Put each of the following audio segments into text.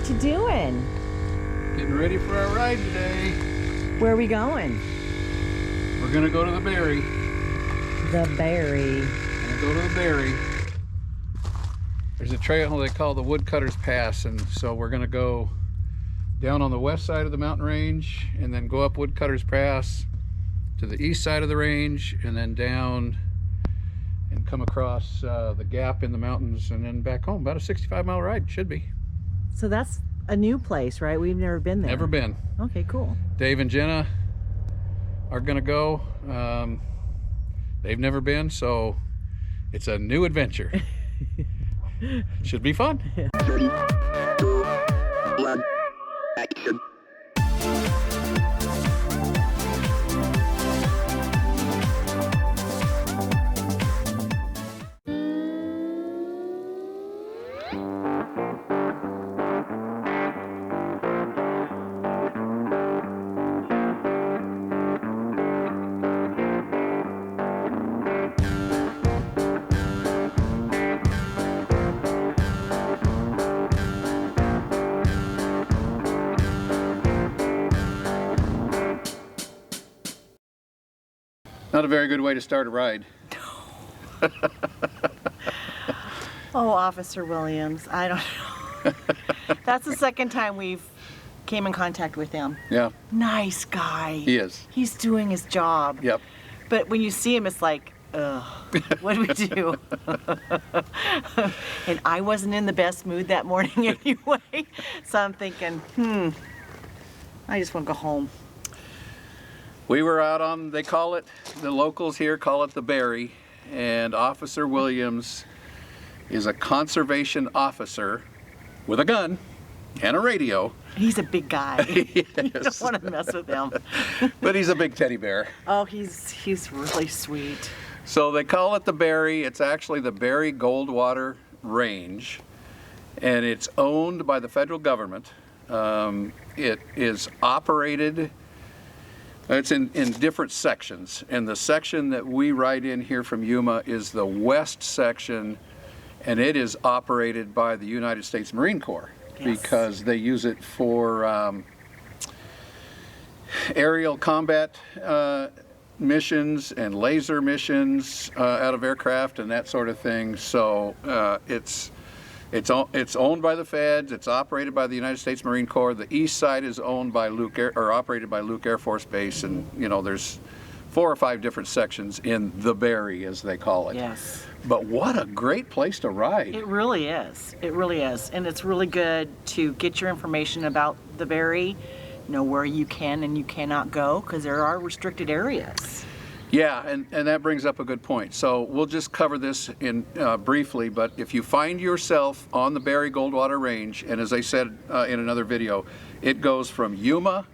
What you doing? Getting ready for our ride today. Where are we going? We're gonna go to the Barry. The Barry. We're gonna go to the Barry. There's a trail they call the Woodcutters Pass, and so we're gonna go down on the west side of the mountain range and then go up Woodcutters Pass to the east side of the range and then down and come across the gap in the mountains and then back home. About a 65-mile ride, should be. So that's a new place, right? We've never been there. Never been. Okay, cool. Dave and Jenna are gonna go. They've never been, so it's a new adventure. Should be fun. 3, 2, 1, action. Not a very good way to start a ride. Oh, Officer Williams, I don't know. That's the second time we've came in contact with him. Yeah, Nice guy. he is. He's doing his job. Yep. But when you see him, it's like, ugh, what do we do? And I wasn't in the best mood that morning anyway. So I'm thinking, I just want to go home. We were out on, they call it, the locals here call it the Barry, and Officer Williams is a conservation officer with a gun and a radio. He's a big guy. You don't Yes. want to mess with him. But he's a big teddy bear. Oh, he's really sweet. So they call it the Barry. It's actually the Barry Goldwater Range, and it's owned by the federal government. It is operated, it's in different sections, and the section that we ride in here from Yuma is the west section, and it is operated by the United States Marine Corps. Yes. Because they use it for aerial combat missions and laser missions out of aircraft and that sort of thing. So it's owned by the feds. It's operated by the United States Marine Corps. The east side is owned by operated by Luke Air Force Base, and you know there's 4 or 5 different sections in the Barry, as they call it. Yes. But what a great place to ride. It really is. It really is. And it's really good to get your information about the Barry, know where you can and you cannot go, because there are restricted areas. Yeah, and that brings up a good point. So we'll just cover this in briefly, but if you find yourself on the Barry Goldwater Range, and as I said in another video, it goes from Yuma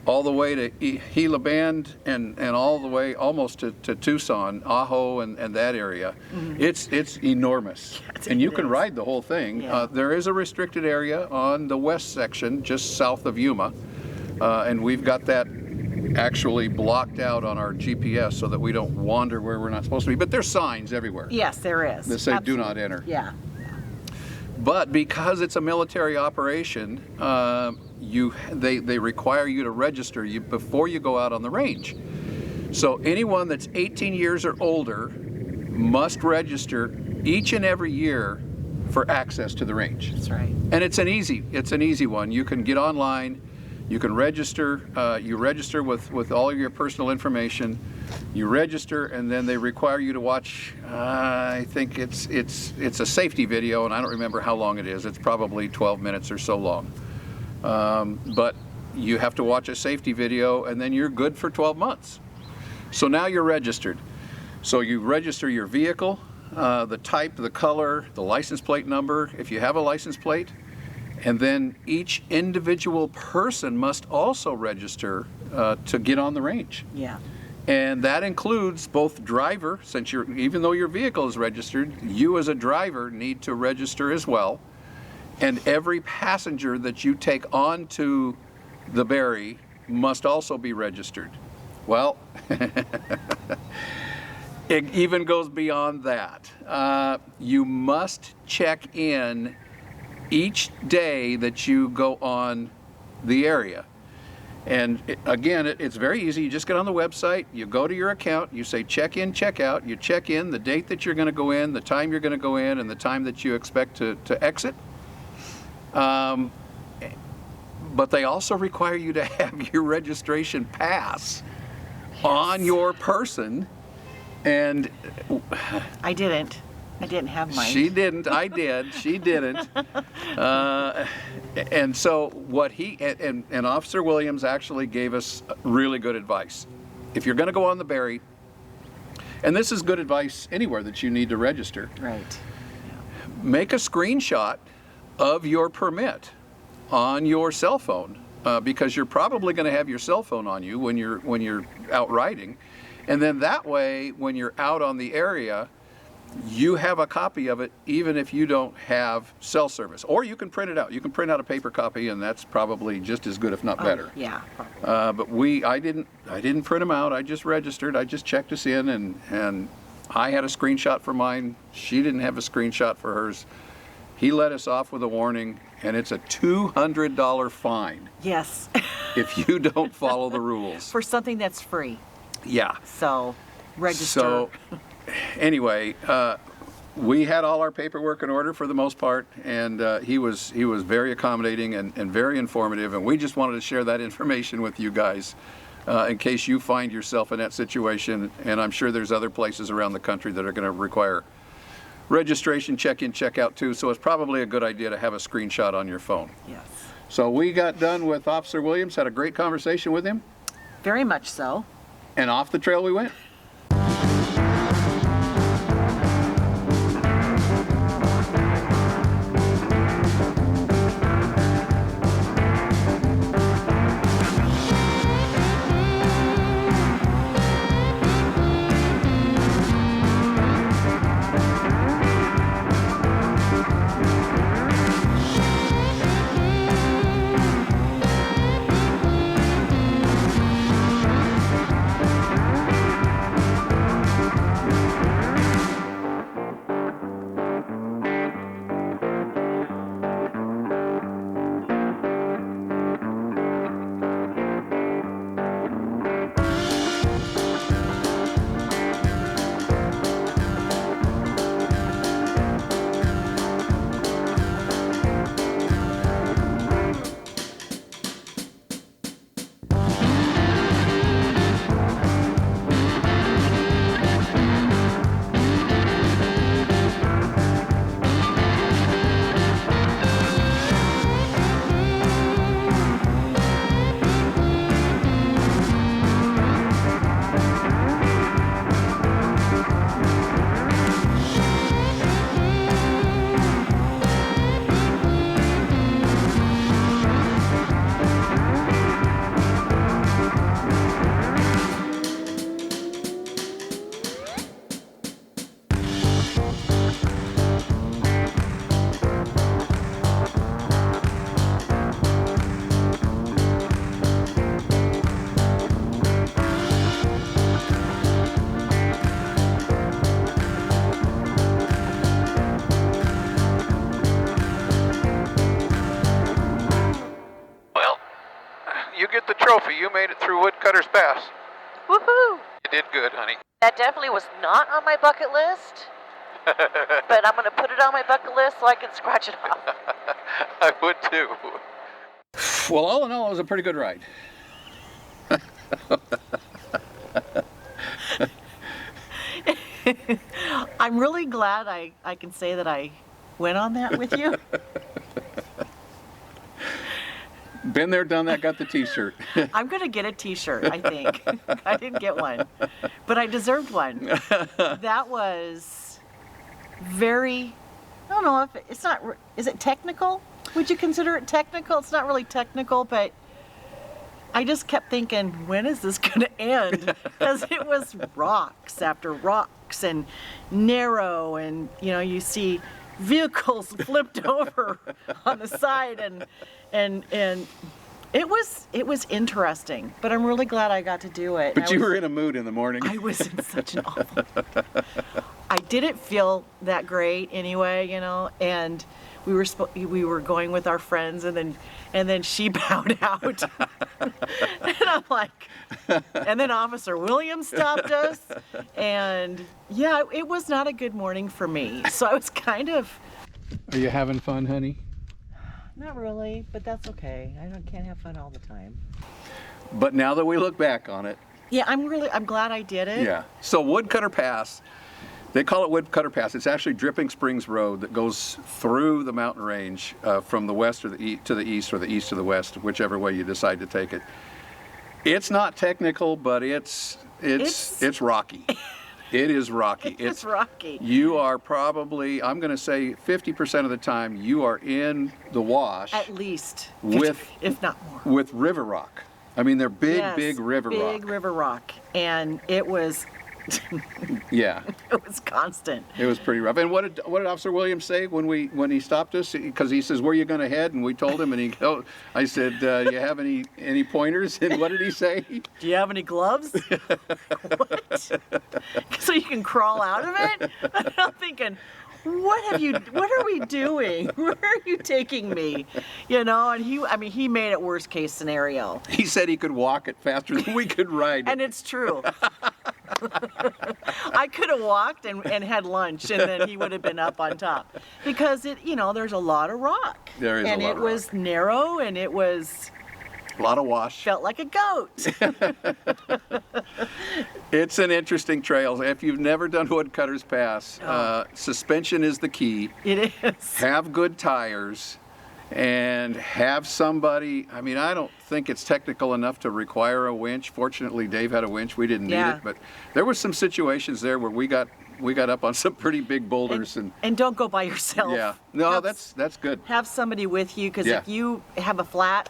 all the way to Gila Band and all the way almost to Tucson, Ajo, and that area. Mm-hmm. It's enormous. Yes, and you can ride the whole thing. Yeah. There is a restricted area on the west section, just south of Yuma, and we've got that actually blocked out on our GPS so that we don't wander where we're not supposed to be. But there's signs everywhere. Yes, there is. That say Absolutely. do not enter. Yeah. But because it's a military operation, they require you to register before you go out on the range. So anyone that's 18 years or older must register each and every year for access to the range. That's right. And it's an easy one. You can get online, you can register, you register with all of your personal information. You register, and then they require you to watch, I think it's a safety video, and I don't remember how long it is. It's probably 12 minutes or so long. But you have to watch a safety video, and then you're good for 12 months. So now you're registered. So you register your vehicle, the type, the color, the license plate number, if you have a license plate, and then each individual person must also register to get on the range. Yeah. And that includes both driver, since even though your vehicle is registered, you as a driver need to register as well. And every passenger that you take onto the Barry must also be registered. Well, it even goes beyond that. You must check in each day that you go on the area. And again, it's very easy. You just get on the website, you go to your account, you say check in, check out, you check in the date that you're going to go in, the time you're going to go in, and the time that you expect to exit. But they also require you to have your registration pass on your person. And I didn't have mine. she didn't. I did. She didn't. And so what and Officer Williams actually gave us really good advice. If you're going to go on the Barry, and this is good advice anywhere that you need to register, Right. make a screenshot of your permit on your cell phone, because you're probably going to have your cell phone on you when you're out riding, and then that way when you're out on the area, you have a copy of it even if you don't have cell service, or you can print it out. You can print out a paper copy, and that's probably just as good, if not better. Yeah, probably. But I didn't print them out. I just registered. I just checked us in, and I had a screenshot for mine. She didn't have a screenshot for hers. He let us off with a warning, and it's a $200 fine Yes. if you don't follow the rules. For something that's free. Yeah. So register. So anyway, we had all our paperwork in order for the most part, and he was very accommodating and very informative, and we just wanted to share that information with you guys in case you find yourself in that situation. And I'm sure there's other places around the country that are going to require registration, check-in, check-out too, so it's probably a good idea to have a screenshot on your phone. Yes. So we got done with Officer Williams, had a great conversation with him, Very much so. and off the trail we went. The trophy. You made it through Woodcutter's Pass. Woohoo! You did good, honey. That definitely was not on my bucket list, but I'm going to put it on my bucket list so I can scratch it off. I would too. Well, all in all, it was a pretty good ride. I'm really glad I can say that I went on that with you. Been there, done that, got the t-shirt. I'm going to get a t-shirt, I think. I didn't get one, but I deserved one. That was very, I don't know if it's not, is it technical? Would you consider it technical? It's not really technical, but I just kept thinking, when is this going to end? Because it was rocks after rocks and narrow, and you see vehicles flipped over on the side, and it was interesting. But I'm really glad I got to do it. But you were in a mood in the morning. I was in such an awful mood. I didn't feel that great anyway, you know, and we were going with our friends, and then she bowed out. And I'm like, and then Officer Williams stopped us, and yeah, it was not a good morning for me. So I was kind of, Are you having fun, honey? Not really, but that's okay. Can't have fun all the time. But now that we look back on it, yeah, I'm glad I did it. yeah. So Woodcutter Pass, they call it Woodcutter Pass. It's actually Dripping Springs Road that goes through the mountain range from the west or to the east, or the east to the west, whichever way you decide to take it. It's not technical, but it's rocky. It is rocky. It's rocky. You are probably, I'm going to say 50% of the time, you are in the wash. At least. With, if not more. with river rock. I mean, they're big, Yes, big river rock. Big river rock. And it was, Yeah. it was constant. It was pretty rough. And what did Officer Williams say when he stopped us? Because he says, "Where are you going to head?" And we told him, and I said, "Do you have any pointers?" And what did he say? Do you have any gloves? What? So you can crawl out of it? And I'm thinking, what are we doing? Where are you taking me? You know, and he made it worst case scenario. He said he could walk it faster than we could ride it. And it's true. I could have walked and had lunch, and then he would have been up on top. Because there's a lot of rock. There is a lot and of it was narrow, and it was A lot of wash. felt like a goat. It's an interesting trail. If you've never done Woodcutters Pass, suspension is the key. It is. Have good tires and have somebody. I mean, I don't think it's technical enough to require a winch. Fortunately, Dave had a winch. We didn't need Yeah. it, but there were some situations there where we got up on some pretty big boulders And don't go by yourself. yeah. No, Have- that's good. Have somebody with you, because Yeah. if you have a flat,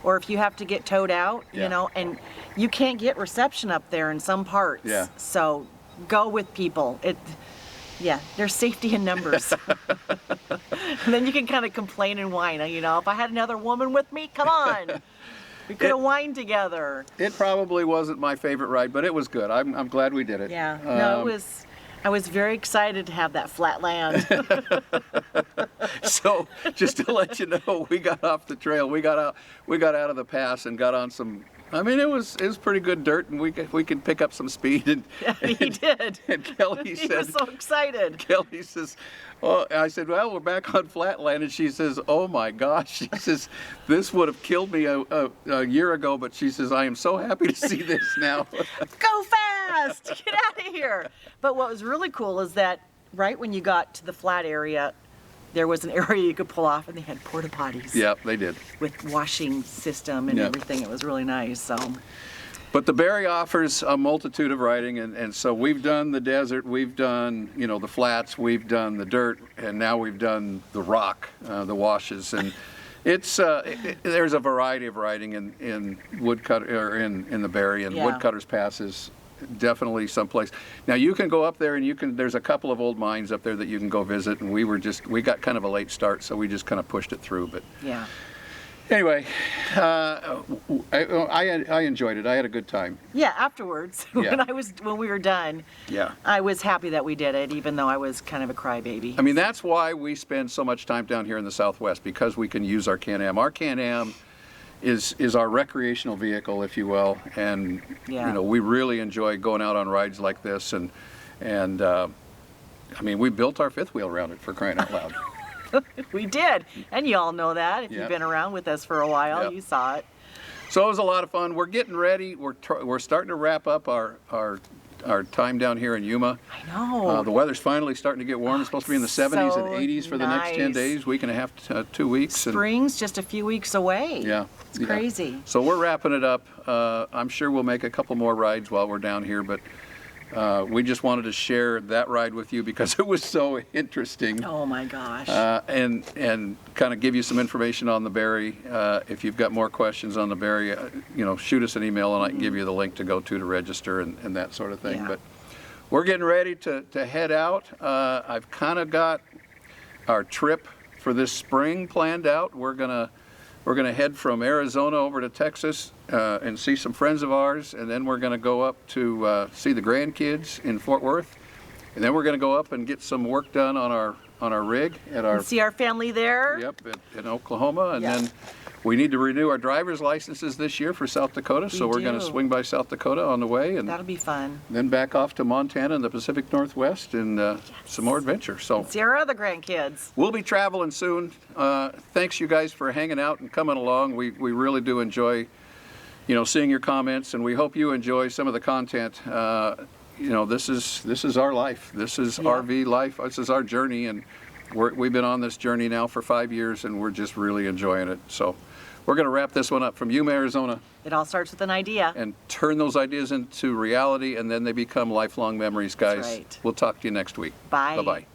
or if you have to get towed out, Yeah. and you can't get reception up there in some parts. Yeah. So go with people. There's safety in numbers. And then you can kind of complain and whine. If I had another woman with me, come on. We could have whined together. It probably wasn't my favorite ride, but it was good. I'm glad we did it. Yeah. No, I was very excited to have that flat land. So just to let you know, we got off the trail. We got out of the pass and got on some. I mean, it was pretty good dirt, and we could pick up some speed. And Yeah, he did. And Kelly He said, was so excited. Kelly says, "Oh," I said, "Well, we're back on flatland," and she says, "Oh my gosh," she says, "this would have killed me a year ago," but she says, "I am so happy to see this now." Go fast! Get out of here! But what was really cool is that right when you got to the flat area, there was an area you could pull off, and they had porta potties. Yep, they did. With washing system and Yep. everything. It was really nice. So But the Barry offers a multitude of riding, and so we've done the desert, we've done the flats, we've done the dirt, and now we've done the rock, the washes, and it's there's a variety of riding in Woodcutter or in the Barry, and Yeah. Woodcutters Pass is definitely someplace. Now you can go up there, and there's a couple of old mines up there that you can go visit, and we got kind of a late start, so we just kind of pushed it through, but. yeah. Anyway, I enjoyed it. I had a good time. Yeah, afterwards, Yeah. when we were done, Yeah. I was happy that we did it, even though I was kind of a crybaby. I mean, that's why we spend so much time down here in the Southwest, because we can use our CanAm. Our CanAm is our recreational vehicle, if you will, and Yeah. we really enjoy going out on rides like this, and I mean, we built our fifth wheel around it, for crying out loud. We did, and you all know that. If Yep. you've been around with us for a while, Yep. you saw it. So it was a lot of fun. We're getting ready. We're starting to wrap up our time down here in Yuma. I know. The weather's finally starting to get warm. It's supposed to be in the 70s and so 80s for the next 10 nice. days, week and a half, 2 weeks. And, Spring's just a few weeks away. yeah. It's yeah. crazy. So we're wrapping it up. I'm sure we'll make a couple more rides while we're down here, but we just wanted to share that ride with you because it was so interesting. Oh my gosh. And kind of give you some information on the Barry. If you've got more questions on the Barry, shoot us an email and I can give you the link to go to register and that sort of thing. Yeah. But we're getting ready to head out. I've kind of got our trip for this spring planned out. We're gonna head from Arizona over to Texas and see some friends of ours, and then we're gonna go up to see the grandkids in Fort Worth. And then we're going to go up and get some work done on our rig at our, And see our family there. yep, in Oklahoma. And Yeah. then we need to renew our driver's licenses this year for South Dakota. So We we're going to do. swing by South Dakota on the way and That'll be fun. then back off to Montana and the Pacific Northwest and some more adventure. So See our other grandkids. we'll be traveling soon. Thanks you guys for hanging out and coming along. We really do enjoy, seeing your comments, and we hope you enjoy some of the content. This is our life. This is RV life. This is our journey, and we've been on this journey now for 5 years, and we're just really enjoying it. So we're going to wrap this one up from Yuma, Arizona, It all starts with an idea. and turn those ideas into reality, and then they become lifelong memories, guys. That's right. We'll talk to you next week. Bye. Bye-bye.